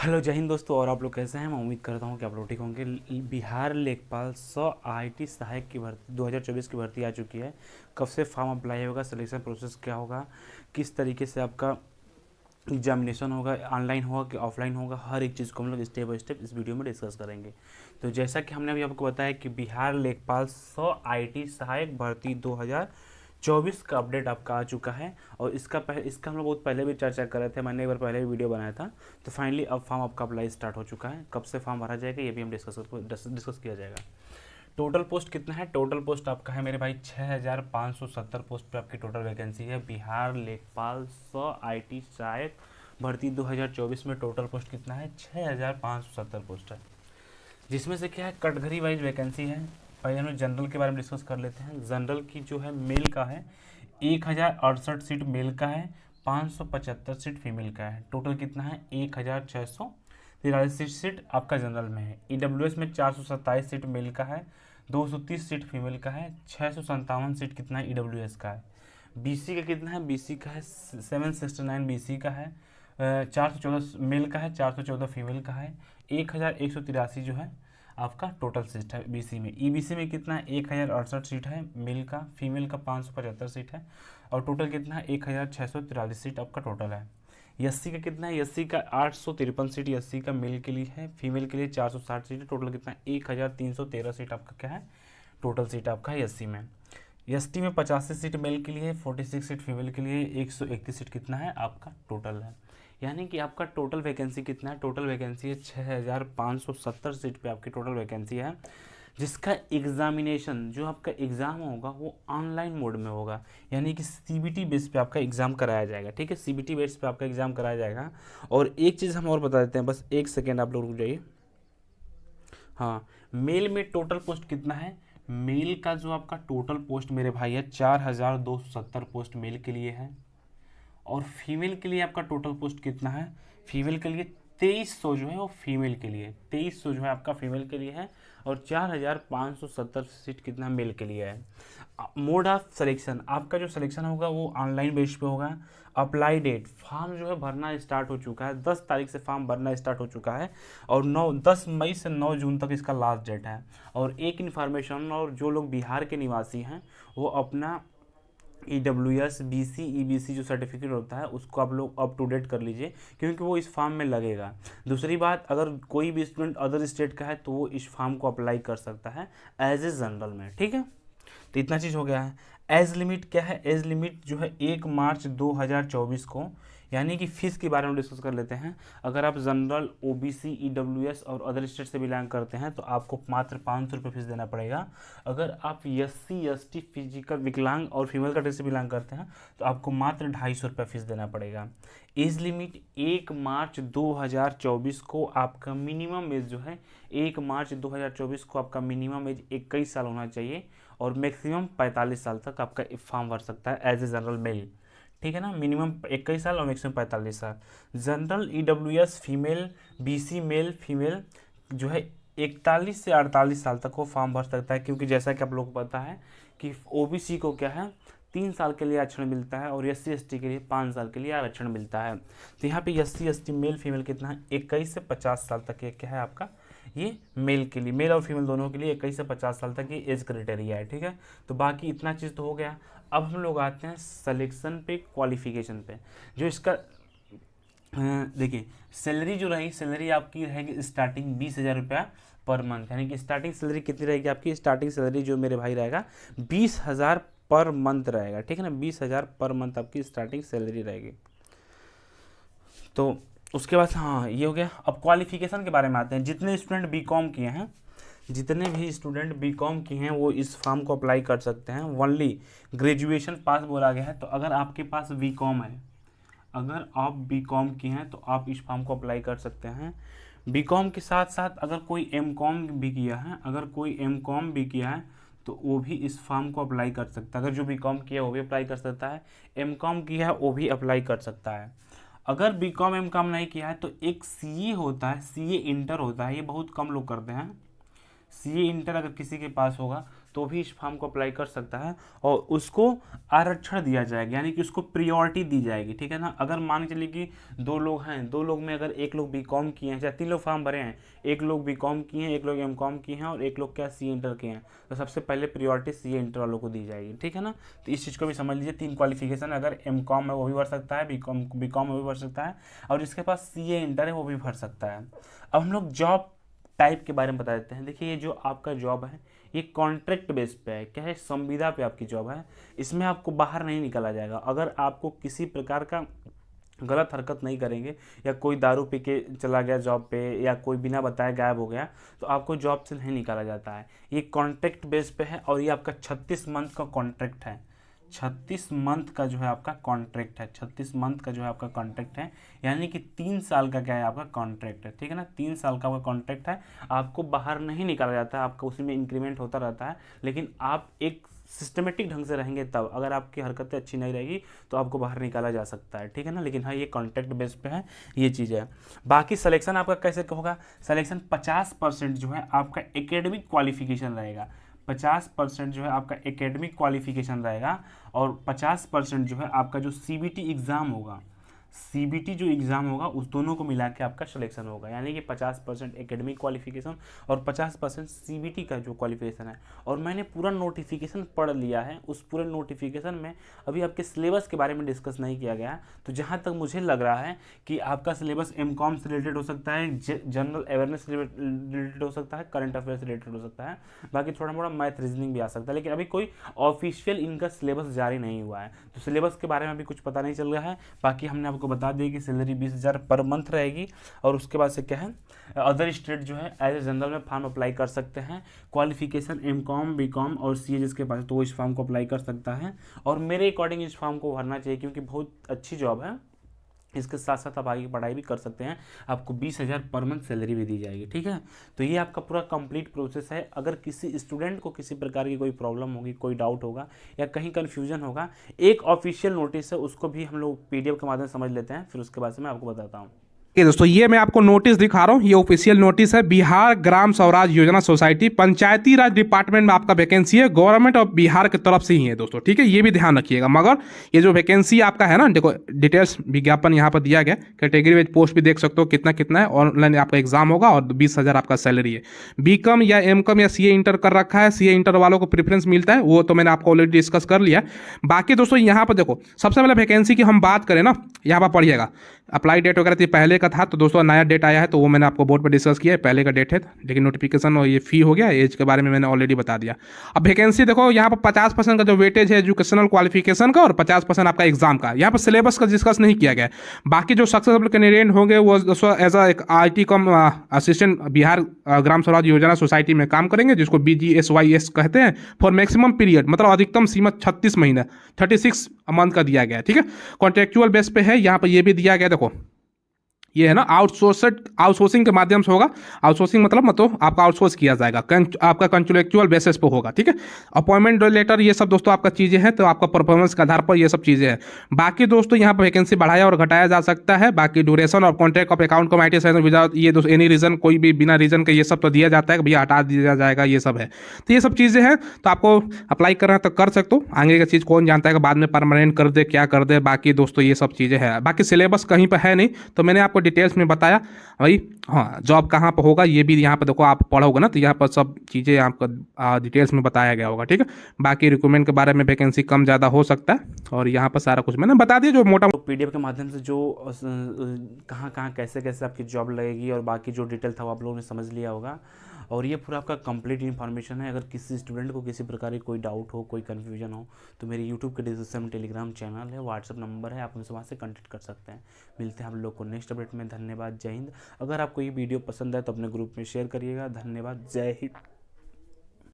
Hello जय हिंद दोस्तों। और आप लोग कैसे हैं? मैं उम्मीद करता हूं कि आप लोग ठीक होंगे। बिहार लेखपाल 100 IIT सहायक की भर्ती 2024 की भर्ती आ चुकी है। कब से फॉर्म अप्लाई होगा, सिलेक्शन प्रोसेस क्या होगा, किस तरीके से आपका एग्जामिनेशन होगा, ऑनलाइन होगा कि ऑफलाइन होगा, हर एक चीज़ को हम लोग स्टेप बाय स्टेप इस वीडियो में डिस्कस करेंगे। तो जैसा कि हमने अभी आपको बताया कि बिहार लेखपाल 100 IIT सहायक भर्ती 2024 का अपडेट आपका आ चुका है। और इसका हम लोग बहुत पहले भी चर्चा कर रहे थे, मैंने एक बार पहले भी वीडियो बनाया था। तो फाइनली अब फॉर्म आपका अप्लाई स्टार्ट हो चुका है। कब से फॉर्म भरा जाएगा ये भी हम डिस्कस किया जाएगा। टोटल पोस्ट कितना है? टोटल पोस्ट आपका है मेरे भाई 6570 पोस्ट पे आपकी टोटल वैकेंसी है। बिहार लेखपाल 100 IIT सहायक भर्ती 2024 में टोटल पोस्ट कितना है? 6570 पोस्ट है, जिसमें से क्या है, कैटेगरी वाइज वैकेंसी है। पहले हम लोग जनरल के बारे में डिस्कस कर लेते हैं। जनरल की जो है मेल का है 1068 सीट मेल का है, 575 सीट फीमेल का है। टोटल कितना है? 1643 सीट आपका जनरल में है। EWS में 427 सीट मेल का है, 230 सीट फीमेल का है, 657 सीट कितना है EWS का है। BC का कितना है? BC का है 769 BC का है, 414 मेल का है, 414 फीमेल का है, 1183 जो है आपका टोटल सीट है BC में। EBC में कितना है? 1068 सीट है मेल का, फीमेल का 575 सीट है, और टोटल कितना है? 1643 सीट आपका टोटल है। SC का कितना है? SC का 853 सीट SC का मेल के लिए है, फीमेल के लिए 460 सीट है। टोटल कितना है? 1313 सीट आपका क्या है? टोटल सीट आपका है SC में। ST में 85 सीट मेल के लिए, 46 सीट फीमेल के लिए, 131 सीट कितना है आपका टोटल है। यानी कि आपका टोटल वैकेंसी कितना है? टोटल वैकेंसी है 6570 सीट पे आपकी टोटल वैकेंसी है, जिसका एग्जामिनेशन जो आपका एग्ज़ाम होगा वो ऑनलाइन मोड में होगा। यानी कि CBT बेस पे आपका एग्ज़ाम कराया जाएगा। ठीक है, CBT बेस पे आपका एग्ज़ाम कराया जाएगा। और एक चीज़ हम और बता देते हैं, बस एक सेकेंड आप लोग रुक जाइए। हाँ, मेल में टोटल पोस्ट कितना है? मेल का जो आपका टोटल पोस्ट मेरे भाई है 4270 पोस्ट मेल के लिए है। और फीमेल के लिए आपका टोटल पोस्ट कितना है? फीमेल के लिए 2300 जो है वो फीमेल के लिए, 2300 जो है आपका फीमेल के लिए है। और 4570 सीट कितना मेल के लिए है। मोड ऑफ सिलेक्शन, आपका जो सिलेक्शन होगा वो ऑनलाइन बेस पे होगा। अप्लाई डेट, फॉर्म जो है भरना स्टार्ट हो चुका है, 10 तारीख से फॉर्म भरना स्टार्ट हो चुका है। और 10 मई से 9 जून तक इसका लास्ट डेट है। और एक इन्फॉर्मेशन, और जो लोग बिहार के निवासी हैं वो अपना EWS BC EBC जो सर्टिफिकेट होता है उसको आप लोग अप टू डेट कर लीजिए, क्योंकि वो इस फॉर्म में लगेगा। दूसरी बात, अगर कोई भी स्टूडेंट अदर स्टेट का है तो वो इस फॉर्म को अप्लाई कर सकता है एज ए जनरल में। ठीक है, तो इतना चीज़ हो गया है। एज लिमिट क्या है? एज लिमिट जो है 1 मार्च 2024 को, यानी कि फीस के बारे में डिस्कस कर लेते हैं। अगर आप जनरल OBC EWS और अदर स्टेट से बिलोंग करते हैं तो आपको मात्र 500 रुपये फीस देना पड़ेगा। अगर आप SC ST फिजिकल विकलांग और फीमेल कैटेगरी से बिलोंग करते हैं तो आपको मात्र 250 रुपये फीस देना पड़ेगा। एज लिमिट 1 मार्च 2024 को आपका मिनिमम एज जो है 1 मार्च 2024 को आपका मिनिमम एज 21 साल होना चाहिए, और मैक्सिमम 45 साल तक आपका फॉर्म भर सकता है एज ए जनरल मेल। ठीक है ना, मिनिमम 21 साल और मैक्सिमम 45 साल। General EWS female, BC male female जो है 41 से 48 साल तक वो फॉर्म भर सकता है, क्योंकि जैसा कि आप लोग को पता है कि OBC को क्या है 3 साल के लिए आरक्षण मिलता है, और SC ST के लिए 5 साल के लिए आरक्षण मिलता है। तो यहाँ पे SC ST मेल फीमेल कितना है? 21 से 50 साल तक ये क्या है आपका, ये मेल के लिए, मेल और फीमेल दोनों के लिए 21 से 50 साल तक ये एज क्राइटेरिया है। ठीक है, तो बाकी इतना चीज़ तो हो गया। अब हम लोग आते हैं सिलेक्शन पे, क्वालिफिकेशन पे। जो इसका देखिए, सैलरी जो रहेगी, सैलरी आपकी रहेगी स्टार्टिंग 20,000 रुपया पर मंथ। यानी कि स्टार्टिंग सैलरी कितनी रहेगी आपकी? स्टार्टिंग सैलरी जो मेरे भाई रहेगा 20,000 पर मंथ रहेगा। ठीक है ना, 20,000 पर मंथ आपकी स्टार्टिंग सैलरी रहेगी। तो उसके बाद हाँ, ये हो गया। अब क्वालिफिकेशन के बारे में आते हैं। जितने स्टूडेंट BCom किए हैं, जितने भी स्टूडेंट BCom किए हैं वो इस फॉर्म को अप्लाई कर सकते हैं। ओनली ग्रेजुएशन पास बोला गया है। तो अगर आपके पास BCom है, अगर आप BCom किए हैं तो आप इस फॉर्म को अप्लाई कर सकते हैं। BCom के साथ साथ अगर कोई MCom भी किया है, अगर कोई MCom भी किया है तो वो भी इस फॉर्म को अप्लाई कर सकता है। अगर जो BCom किया है वो भी अप्लाई कर सकता है, MCom किया है वो भी अप्लाई कर सकता है। अगर BCom MCom नहीं किया है तो एक CA होता है, CA इंटर होता है, ये बहुत कम लोग करते हैं। सीए इंटर अगर किसी के पास होगा तो भी इस फॉर्म को अप्लाई कर सकता है और उसको आरक्षण दिया जाएगा, यानी कि उसको प्रियोरिटी दी जाएगी, ठीक है ना। अगर मान के चलिए कि 2 लोग हैं, 2 लोग में अगर एक लोग बीकॉम किए हैं, चाहे 3 लोग फॉर्म भरे हैं, एक लोग बीकॉम किए हैं, एक लोग एमकॉम किए हैं और एक लोग क्या सीए इंटर किए हैं, तो सबसे पहले प्रियोरिटी सीए इंटर वालों को दी जाएगी, ठीक है ना। तो इस चीज़ को भी समझ लीजिए। 3 क्वालिफिकेशन, अगर एमकॉम है वो भी भर सकता है, बीकॉम में भी भर सकता है, और जिसके पास सीए इंटर है वो भी भर सकता है। अब हम लोग जॉब टाइप के बारे में बता देते हैं। देखिए, ये जो आपका जॉब है ये कॉन्ट्रैक्ट बेस पे है, क्या है, संविदा पे आपकी जॉब है। इसमें आपको बाहर नहीं निकाला जाएगा। अगर आपको किसी प्रकार का गलत हरकत नहीं करेंगे या कोई दारू पी के चला गया जॉब पे या कोई बिना बताए गायब हो गया तो आपको जॉब से नहीं निकाला जाता है। ये कॉन्ट्रैक्ट बेस पे है और ये आपका 36 मंथ का कॉन्ट्रैक्ट है। 36 मंथ का जो है आपका कॉन्ट्रैक्ट है, 36 मंथ का जो है आपका कॉन्ट्रैक्ट है, यानी कि 3 साल का क्या है आपका कॉन्ट्रैक्ट है, ठीक है ना। 3 साल का आपका कॉन्ट्रैक्ट है, आपको बाहर नहीं निकाला जाता है, आपका उसी में इंक्रीमेंट होता रहता है, लेकिन आप एक सिस्टमेटिक ढंग से रहेंगे तब। अगर आपकी हरकतें अच्छी नहीं रहेगी तो आपको बाहर निकाला जा सकता है, ठीक है ना। लेकिन हाँ, ये कॉन्ट्रैक्ट बेस पे है, ये चीज़ है। बाकी सिलेक्शन आपका कैसे होगा, सिलेक्शन 50% जो है आपका एकेडमिक क्वालिफिकेशन रहेगा, 50% जो है आपका एकेडमिक क्वालिफिकेशन रहेगा और 50% जो है आपका जो सीबीटी एग्ज़ाम होगा, सीबीटी जो एग्ज़ाम होगा उस दोनों को मिला के आपका सिलेक्शन होगा। यानी कि 50% एकेडमिक क्वालिफिकेशन और 50% सीबीटी का जो क्वालिफिकेशन है। और मैंने पूरा नोटिफिकेशन पढ़ लिया है, उस पूरे नोटिफिकेशन में अभी आपके सिलेबस के बारे में डिस्कस नहीं किया गया। तो जहाँ तक मुझे लग रहा है कि आपका सिलेबस एमकॉम से रिलेटेड हो सकता है, जनरल अवेयरनेस रिलेटेड हो सकता है, करंट अफेयर्स रिलेटेड हो सकता है, बाकी थोड़ा मोड़ा मैथ रीजनिंग भी आ सकता है, लेकिन अभी कोई ऑफिशियल इनका सिलेबस जारी नहीं हुआ है, तो सिलेबस के बारे में अभी कुछ पता नहीं चल रहा है। बाकी हमने आपको बता दिया कि सैलरी 20,000 पर मंथ रहेगी। और उसके बाद से क्या है, अदर स्टेट जो है एज ए जनरल में फॉर्म अप्लाई कर सकते हैं। क्वालिफिकेशन एमकॉम बीकॉम और सीए जिसके पास तो वो इस फॉर्म को अप्लाई कर सकता है। और मेरे अकॉर्डिंग इस फॉर्म को भरना चाहिए क्योंकि बहुत अच्छी जॉब है। इसके साथ साथ आप आगे पढ़ाई भी कर सकते हैं, आपको 20,000 पर मंथ सैलरी भी दी जाएगी, ठीक है। तो ये आपका पूरा कंप्लीट प्रोसेस है। अगर किसी स्टूडेंट को किसी प्रकार की कोई प्रॉब्लम होगी, कोई डाउट होगा या कहीं कन्फ्यूजन होगा, एक ऑफिशियल नोटिस है, उसको भी हम लोग पीडीएफ के माध्यम से समझ लेते हैं, फिर उसके बाद से मैं आपको बताता हूँ। ये दोस्तों, ये मैं आपको नोटिस दिखा रहा हूँ, ये ऑफिशियल नोटिस है। बिहार ग्राम स्वराज योजना सोसाइटी पंचायती राज डिपार्टमेंट में आपका वैकेंसी है, गवर्नमेंट ऑफ बिहार की तरफ से ही है दोस्तों, ठीक है। ये भी ध्यान रखिएगा। मगर ये जो वैकेंसी आपका है ना, देखो डिटेल्स विज्ञापन यहाँ पर दिया गया, कैटेगरी वाइज पोस्ट भी देख सकते हो कितना कितना है। ऑनलाइन आपका एग्जाम होगा और 20,000 आपका सैलरी है। बीकॉम या एमकॉम या सीए इंटर कर रखा है, सीए इंटर वालों को प्रेफरेंस मिलता है, वो तो मैंने आपको ऑलरेडी डिस्कस कर लिया। बाकी दोस्तों यहाँ पर देखो, सबसे पहले वैकेंसी की हम बात करें ना, यहाँ पर पढ़िएगा अप्लाई डेट वगैरह पहले का था, तो दोस्तों नया डेट आया है, तो वो मैंने आपको बोर्ड पर डिस्कस किया है, पहले का डेट है। लेकिन नोटिफिकेशन और ये फी हो गया, एज के बारे में मैंने ऑलरेडी बता दिया। अब वैकेंसी देखो, यहाँ पर 50% का जो वेटेज है एजुकेशनल क्वालिफिकेशन का और 50% आपका एग्जाम का। यहाँ पर सिलेबस का डिस्कस नहीं किया गया। बाकी जो सक्सेसफुल कैंडिडेट होंगे वो दोस्तों एज एक IT com assistant Bihar Gram Swaraj योजना सोसाइटी में काम करेंगे, जिसको BGSYS कहते हैं, फॉर मैक्सिमम पीरियड, मतलब अधिकतम सीमा 36 महीने 36 मंथ का दिया गया है, ठीक है। कॉन्ट्रेक्चुअल बेस पे है। यहाँ पर ये भी दिया गया, देखो ये है ना, आउटसोर्सिंग के माध्यम से होगा। आउटसोर्सिंग मतलब आपका आउटसोर्स किया जाएगा, आपका कॉन्ट्रेक्चुअल बेसिस पे होगा, ठीक है। अपॉइंटमेंट लेटर ये सब दोस्तों आपका चीज़ें हैं, तो आपका परफॉर्मेंस के आधार पर ये सब चीज़ें हैं। बाकी दोस्तों यहाँ पर वैकेंसी बढ़ाया और घटाया जा सकता है। बाकी ड्यूरेशन और contract of account committee without ये दोस्तों एनी रीजन, कोई भी बिना रीजन के ये सब तो दिया जाता है कि भैया हटा दिया जाएगा, ये सब है। तो ये सब चीज़ें हैं, तो आपको अप्लाई करना तो कर सकते हो। आगे का चीज़ कौन जानता है कि बाद में परमानेंट कर दे, क्या कर दे। बाकी दोस्तों ये सब चीज़ें हैं। बाकी सिलेबस कहीं पर है नहीं, तो मैंने आपको डिटेल्स में बताया भाई। हाँ, जॉब कहाँ पर होगा ये भी यहाँ पर देखो, आप पढ़ोगे ना तो यहाँ पर सब चीज़ें आपको डिटेल्स में बताया गया होगा, ठीक है। बाकी रिक्रूटमेंट के बारे में वैकेंसी कम ज़्यादा हो सकता है, और यहाँ पर सारा कुछ मैंने बता दिया जो मोटा पीडीएफ के माध्यम से जो कहाँ कहाँ कैसे कैसे आपकी जॉब लगेगी और बाकी जो डिटेल था वो आप लोगों ने समझ लिया होगा। और ये पूरा आपका कंप्लीट इन्फॉर्मेशन है। अगर किसी स्टूडेंट को किसी प्रकार की कोई डाउट हो, कोई कन्फ्यूजन हो, तो मेरे यूट्यूब के डिस्क्रिप्शन में टेलीग्राम चैनल है, व्हाट्सअप नंबर है, आप उनसे वहाँ से कॉन्टैक्ट कर सकते हैं। मिलते हैं हम लोग को नेक्स्ट अपडेट में। धन्यवाद, जय हिंद। अगर आपको ये वीडियो पसंद है तो अपने ग्रुप में शेयर करिएगा। धन्यवाद, जय हिंद।